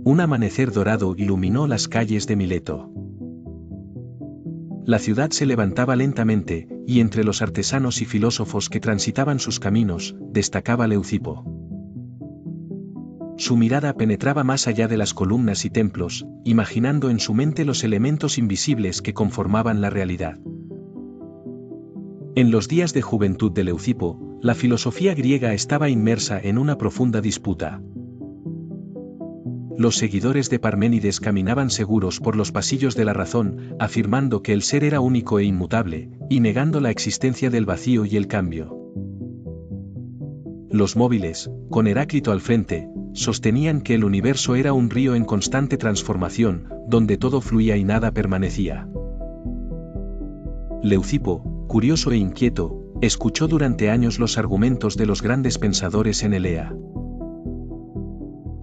Un amanecer dorado iluminó las calles de Mileto. La ciudad se levantaba lentamente, y entre los artesanos y filósofos que transitaban sus caminos, destacaba Leucipo. Su mirada penetraba más allá de las columnas y templos, imaginando en su mente los elementos invisibles que conformaban la realidad. En los días de juventud de Leucipo, la filosofía griega estaba inmersa en una profunda disputa. Los seguidores de Parménides caminaban seguros por los pasillos de la razón, afirmando que el ser era único e inmutable, y negando la existencia del vacío y el cambio. Los móviles, con Heráclito al frente, sostenían que el universo era un río en constante transformación, donde todo fluía y nada permanecía. Leucipo, curioso e inquieto, escuchó durante años los argumentos de los grandes pensadores en Elea.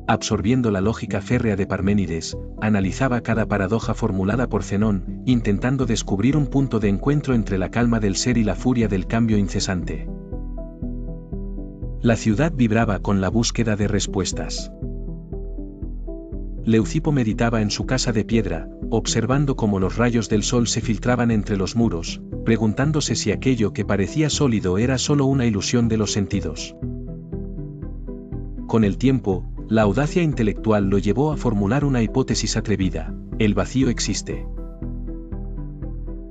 Absorbiendo la lógica férrea de Parménides, analizaba cada paradoja formulada por Zenón, intentando descubrir un punto de encuentro entre la calma del ser y la furia del cambio incesante. La ciudad vibraba con la búsqueda de respuestas. Leucipo meditaba en su casa de piedra, observando cómo los rayos del sol se filtraban entre los muros, preguntándose si aquello que parecía sólido era solo una ilusión de los sentidos. Con el tiempo, la audacia intelectual lo llevó a formular una hipótesis atrevida: el vacío existe.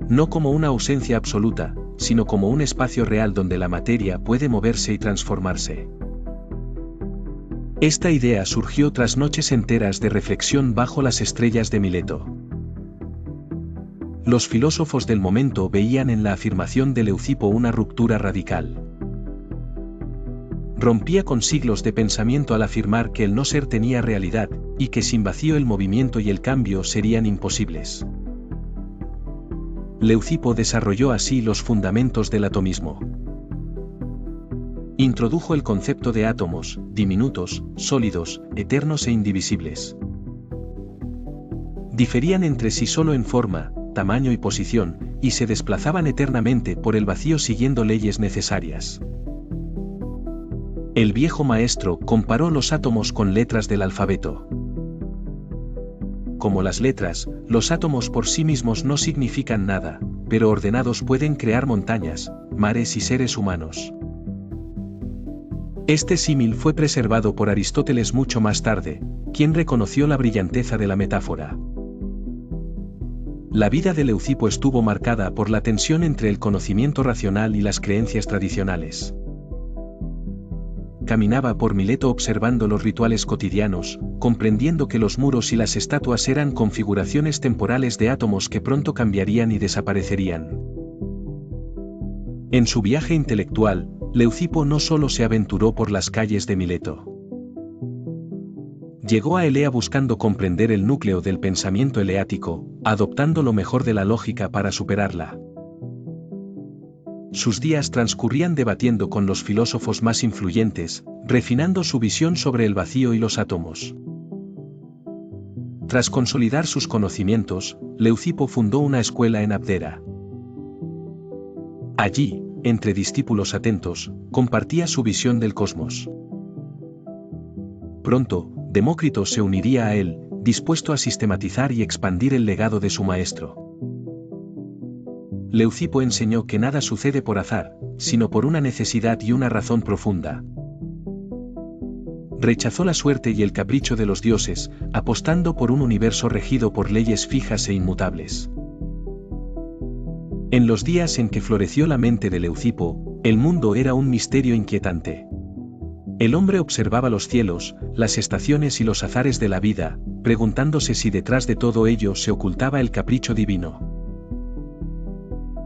No como una ausencia absoluta, sino como un espacio real donde la materia puede moverse y transformarse. Esta idea surgió tras noches enteras de reflexión bajo las estrellas de Mileto. Los filósofos del momento veían en la afirmación de Leucipo una ruptura radical. Rompía con siglos de pensamiento al afirmar que el no ser tenía realidad, y que sin vacío el movimiento y el cambio serían imposibles. Leucipo desarrolló así los fundamentos del atomismo. Introdujo el concepto de átomos, diminutos, sólidos, eternos e indivisibles. Diferían entre sí solo en forma, tamaño y posición, y se desplazaban eternamente por el vacío siguiendo leyes necesarias. El viejo maestro comparó los átomos con letras del alfabeto. Como las letras, los átomos por sí mismos no significan nada, pero ordenados pueden crear montañas, mares y seres humanos. Este símil fue preservado por Aristóteles mucho más tarde, quien reconoció la brillanteza de la metáfora. La vida de Leucipo estuvo marcada por la tensión entre el conocimiento racional y las creencias tradicionales. Caminaba por Mileto observando los rituales cotidianos, comprendiendo que los muros y las estatuas eran configuraciones temporales de átomos que pronto cambiarían y desaparecerían. En su viaje intelectual, Leucipo no solo se aventuró por las calles de Mileto. Llegó a Elea buscando comprender el núcleo del pensamiento eleático, adoptando lo mejor de la lógica para superarla. Sus días transcurrían debatiendo con los filósofos más influyentes, refinando su visión sobre el vacío y los átomos. Tras consolidar sus conocimientos, Leucipo fundó una escuela en Abdera. Allí, entre discípulos atentos, compartía su visión del cosmos. Pronto, Demócrito se uniría a él, dispuesto a sistematizar y expandir el legado de su maestro. Leucipo enseñó que nada sucede por azar, sino por una necesidad y una razón profunda. Rechazó la suerte y el capricho de los dioses, apostando por un universo regido por leyes fijas e inmutables. En los días en que floreció la mente de Leucipo, el mundo era un misterio inquietante. El hombre observaba los cielos, las estaciones y los azares de la vida, preguntándose si detrás de todo ello se ocultaba el capricho divino.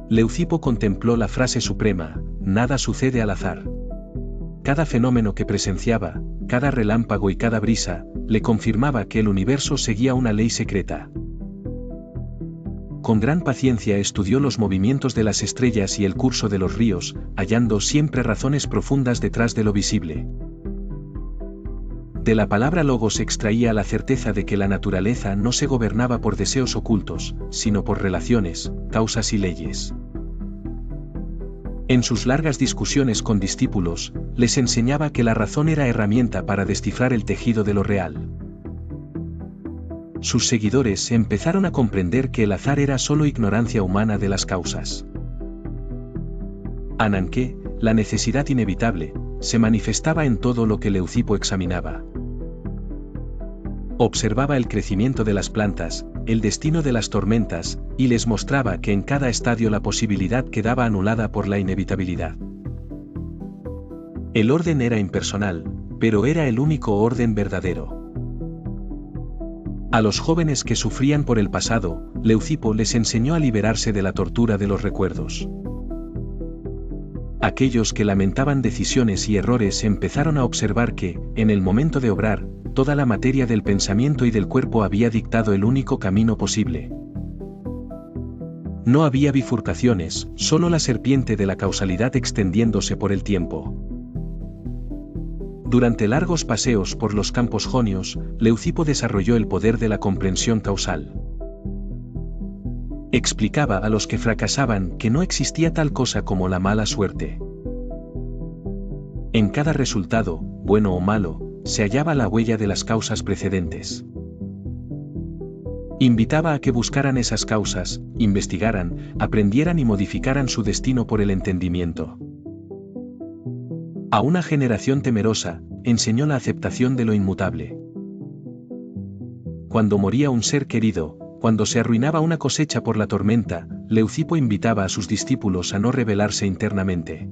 Leucipo contempló la frase suprema: nada sucede al azar. Cada fenómeno que presenciaba, cada relámpago y cada brisa, le confirmaba que el universo seguía una ley secreta. Con gran paciencia estudió los movimientos de las estrellas y el curso de los ríos, hallando siempre razones profundas detrás de lo visible. De la palabra logos extraía la certeza de que la naturaleza no se gobernaba por deseos ocultos, sino por relaciones, causas y leyes. En sus largas discusiones con discípulos, les enseñaba que la razón era herramienta para descifrar el tejido de lo real. Sus seguidores empezaron a comprender que el azar era solo ignorancia humana de las causas. Ananke, la necesidad inevitable, se manifestaba en todo lo que Leucipo examinaba. Observaba el crecimiento de las plantas, el destino de las tormentas, y les mostraba que en cada estadio la posibilidad quedaba anulada por la inevitabilidad. El orden era impersonal, pero era el único orden verdadero. A los jóvenes que sufrían por el pasado, Leucipo les enseñó a liberarse de la tortura de los recuerdos. Aquellos que lamentaban decisiones y errores empezaron a observar que, en el momento de obrar, toda la materia del pensamiento y del cuerpo había dictado el único camino posible. No había bifurcaciones, solo la serpiente de la causalidad extendiéndose por el tiempo. Durante largos paseos por los campos jonios, Leucipo desarrolló el poder de la comprensión causal. Explicaba a los que fracasaban que no existía tal cosa como la mala suerte. En cada resultado, bueno o malo, se hallaba la huella de las causas precedentes. Invitaba a que buscaran esas causas, investigaran, aprendieran y modificaran su destino por el entendimiento. A una generación temerosa, enseñó la aceptación de lo inmutable. Cuando moría un ser querido, cuando se arruinaba una cosecha por la tormenta, Leucipo invitaba a sus discípulos a no rebelarse internamente.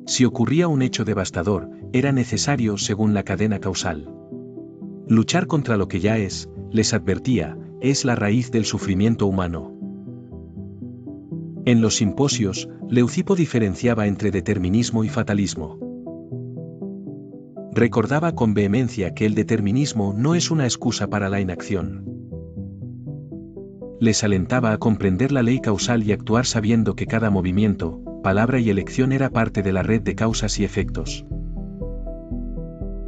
Si ocurría un hecho devastador, era necesario según la cadena causal. Luchar contra lo que ya es, les advertía, es la raíz del sufrimiento humano. En los simposios, Leucipo diferenciaba entre determinismo y fatalismo. Recordaba con vehemencia que el determinismo no es una excusa para la inacción. Les alentaba a comprender la ley causal y actuar sabiendo que cada movimiento, palabra y elección era parte de la red de causas y efectos.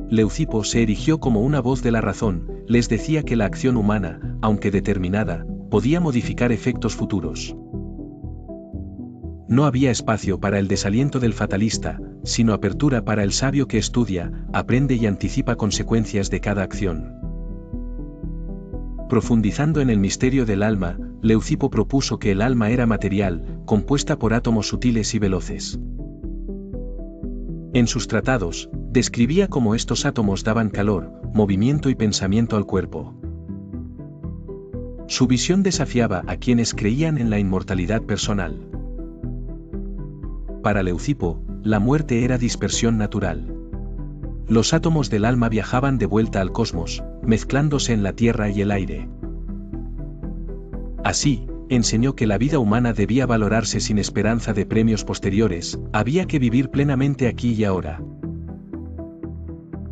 Leucipo se erigió como una voz de la razón, les decía que la acción humana, aunque determinada, podía modificar efectos futuros. No había espacio para el desaliento del fatalista, sino apertura para el sabio que estudia, aprende y anticipa consecuencias de cada acción. Profundizando en el misterio del alma, Leucipo propuso que el alma era material, compuesta por átomos sutiles y veloces. En sus tratados, describía cómo estos átomos daban calor, movimiento y pensamiento al cuerpo. Su visión desafiaba a quienes creían en la inmortalidad personal. Para Leucipo, la muerte era dispersión natural. Los átomos del alma viajaban de vuelta al cosmos, mezclándose en la tierra y el aire. Así, enseñó que la vida humana debía valorarse sin esperanza de premios posteriores, había que vivir plenamente aquí y ahora.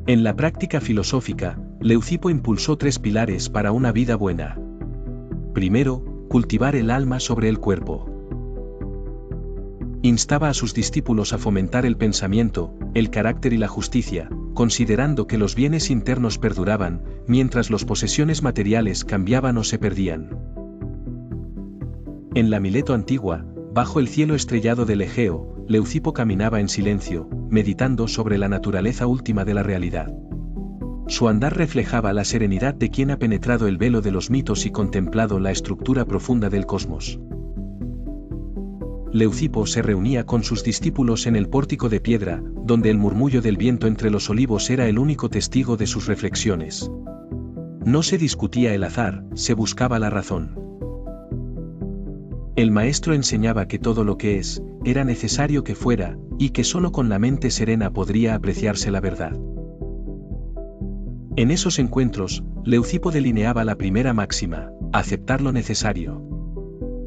En la práctica filosófica, Leucipo impulsó 3 pilares para una vida buena. Primero, cultivar el alma sobre el cuerpo. Instaba a sus discípulos a fomentar el pensamiento, el carácter y la justicia, considerando que los bienes internos perduraban, mientras las posesiones materiales cambiaban o se perdían. En la Mileto antigua, bajo el cielo estrellado del Egeo, Leucipo caminaba en silencio, meditando sobre la naturaleza última de la realidad. Su andar reflejaba la serenidad de quien ha penetrado el velo de los mitos y contemplado la estructura profunda del cosmos. Leucipo se reunía con sus discípulos en el pórtico de piedra, donde el murmullo del viento entre los olivos era el único testigo de sus reflexiones. No se discutía el azar, se buscaba la razón. El maestro enseñaba que todo lo que es, era necesario que fuera, y que solo con la mente serena podría apreciarse la verdad. En esos encuentros, Leucipo delineaba la primera máxima, aceptar lo necesario.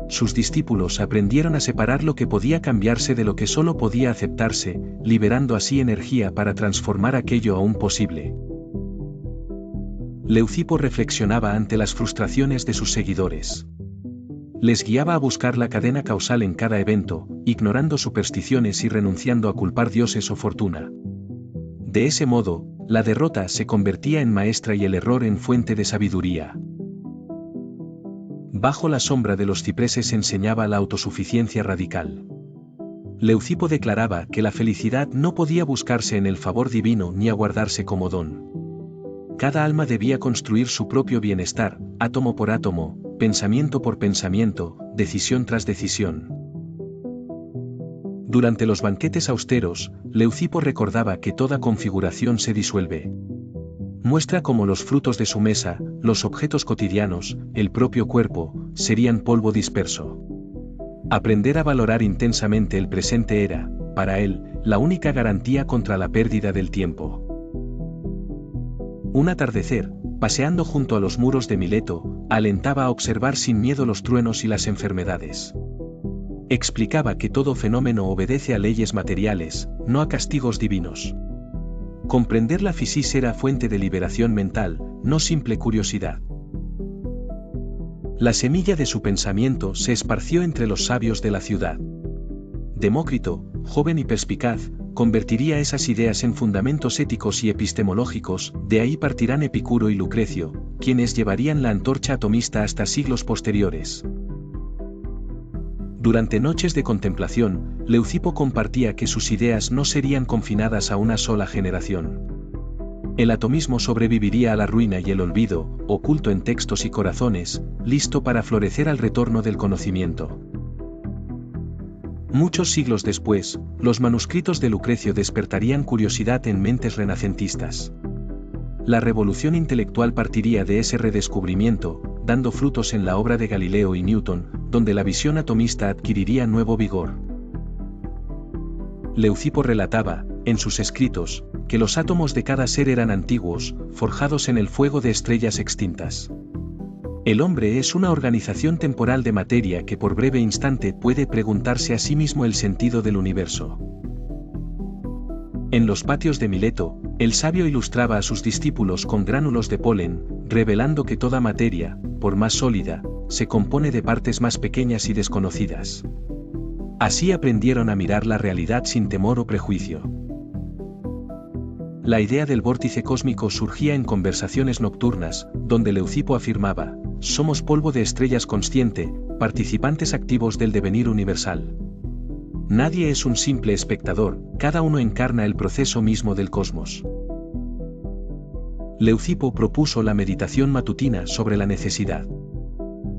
Sus discípulos aprendieron a separar lo que podía cambiarse de lo que solo podía aceptarse, liberando así energía para transformar aquello aún posible. Leucipo reflexionaba ante las frustraciones de sus seguidores. Les guiaba a buscar la cadena causal en cada evento, ignorando supersticiones y renunciando a culpar dioses o fortuna. De ese modo, la derrota se convertía en maestra y el error en fuente de sabiduría. Bajo la sombra de los cipreses enseñaba la autosuficiencia radical. Leucipo declaraba que la felicidad no podía buscarse en el favor divino ni aguardarse como don. cada alma debía construir su propio bienestar, átomo por átomo, pensamiento por pensamiento, decisión tras decisión. Durante los banquetes austeros, Leucipo recordaba que toda configuración se disuelve. Muestra cómo los frutos de su mesa, los objetos cotidianos, el propio cuerpo, serían polvo disperso. Aprender a valorar intensamente el presente era, para él, la única garantía contra la pérdida del tiempo. Un atardecer, paseando junto a los muros de Mileto, alentaba a observar sin miedo los truenos y las enfermedades. Explicaba que todo fenómeno obedece a leyes materiales, no a castigos divinos. Comprender la fisis era fuente de liberación mental, no simple curiosidad. La semilla de su pensamiento se esparció entre los sabios de la ciudad. Demócrito, joven y perspicaz, convertiría esas ideas en fundamentos éticos y epistemológicos, de ahí partirán Epicuro y Lucrecio, quienes llevarían la antorcha atomista hasta siglos posteriores. Durante noches de contemplación, Leucipo compartía que sus ideas no serían confinadas a una sola generación. El atomismo sobreviviría a la ruina y el olvido, oculto en textos y corazones, listo para florecer al retorno del conocimiento. Muchos siglos después, los manuscritos de Lucrecio despertarían curiosidad en mentes renacentistas. La revolución intelectual partiría de ese redescubrimiento, dando frutos en la obra de Galileo y Newton, donde la visión atomista adquiriría nuevo vigor. Leucipo relataba, en sus escritos, que los átomos de cada ser eran antiguos, forjados en el fuego de estrellas extintas. El hombre es una organización temporal de materia que por breve instante puede preguntarse a sí mismo el sentido del universo. En los patios de Mileto, el sabio ilustraba a sus discípulos con gránulos de polen, revelando que toda materia, por más sólida, se compone de partes más pequeñas y desconocidas. Así aprendieron a mirar la realidad sin temor o prejuicio. La idea del vórtice cósmico surgía en conversaciones nocturnas, donde Leucipo afirmaba: somos polvo de estrellas consciente, participantes activos del devenir universal. Nadie es un simple espectador, cada uno encarna el proceso mismo del cosmos. Leucipo propuso la meditación matutina sobre la necesidad.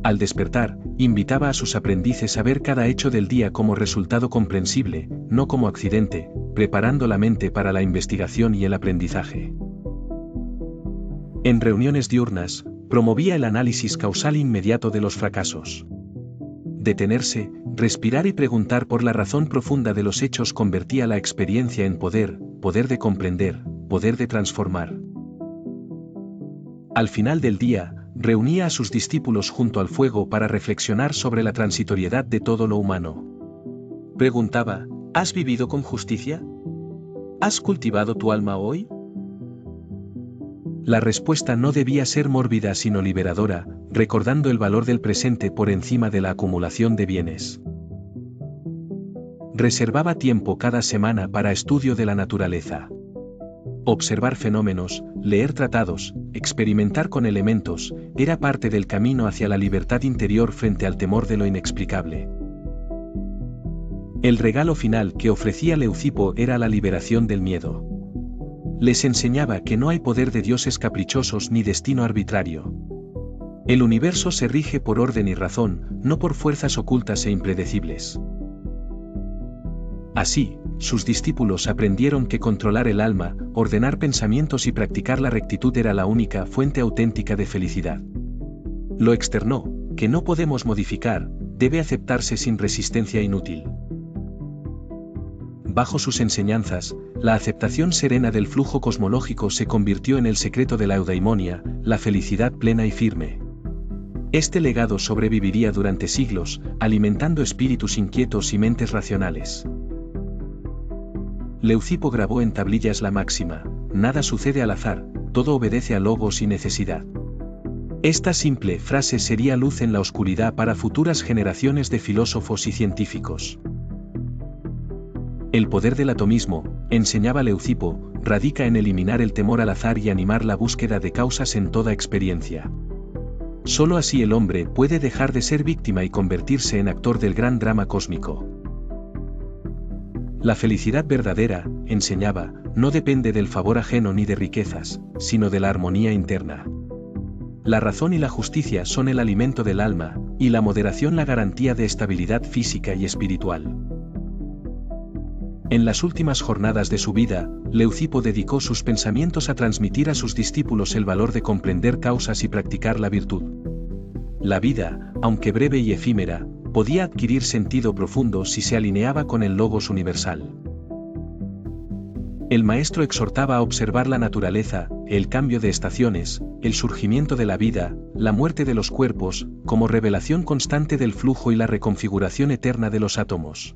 Al despertar, invitaba a sus aprendices a ver cada hecho del día como resultado comprensible, no como accidente, preparando la mente para la investigación y el aprendizaje. En reuniones diurnas, promovía el análisis causal inmediato de los fracasos. Detenerse, respirar y preguntar por la razón profunda de los hechos convertía la experiencia en poder, poder de comprender, poder de transformar. Al final del día, reunía a sus discípulos junto al fuego para reflexionar sobre la transitoriedad de todo lo humano. Preguntaba: ¿has vivido con justicia? ¿Has cultivado tu alma hoy? La respuesta no debía ser mórbida sino liberadora, recordando el valor del presente por encima de la acumulación de bienes. Reservaba tiempo cada semana para estudio de la naturaleza. Observar fenómenos, leer tratados, experimentar con elementos, era parte del camino hacia la libertad interior frente al temor de lo inexplicable. El regalo final que ofrecía Leucipo era la liberación del miedo. Les enseñaba que no hay poder de dioses caprichosos ni destino arbitrario. El universo se rige por orden y razón, no por fuerzas ocultas e impredecibles. Así, sus discípulos aprendieron que controlar el alma, ordenar pensamientos y practicar la rectitud era la única fuente auténtica de felicidad. Lo externo, que no podemos modificar, debe aceptarse sin resistencia inútil. Bajo sus enseñanzas, la aceptación serena del flujo cosmológico se convirtió en el secreto de la eudaimonia, la felicidad plena y firme. Este legado sobreviviría durante siglos, alimentando espíritus inquietos y mentes racionales. Leucipo grabó en tablillas la máxima: nada sucede al azar, todo obedece a logos y necesidad. Esta simple frase sería luz en la oscuridad para futuras generaciones de filósofos y científicos. El poder del atomismo, enseñaba Leucipo, radica en eliminar el temor al azar y animar la búsqueda de causas en toda experiencia. Solo así el hombre puede dejar de ser víctima y convertirse en actor del gran drama cósmico. La felicidad verdadera, enseñaba, no depende del favor ajeno ni de riquezas, sino de la armonía interna. La razón y la justicia son el alimento del alma, y la moderación la garantía de estabilidad física y espiritual. En las últimas jornadas de su vida, Leucipo dedicó sus pensamientos a transmitir a sus discípulos el valor de comprender causas y practicar la virtud. La vida, aunque breve y efímera, podía adquirir sentido profundo si se alineaba con el Logos universal. El maestro exhortaba a observar la naturaleza, el cambio de estaciones, el surgimiento de la vida, la muerte de los cuerpos, como revelación constante del flujo y la reconfiguración eterna de los átomos.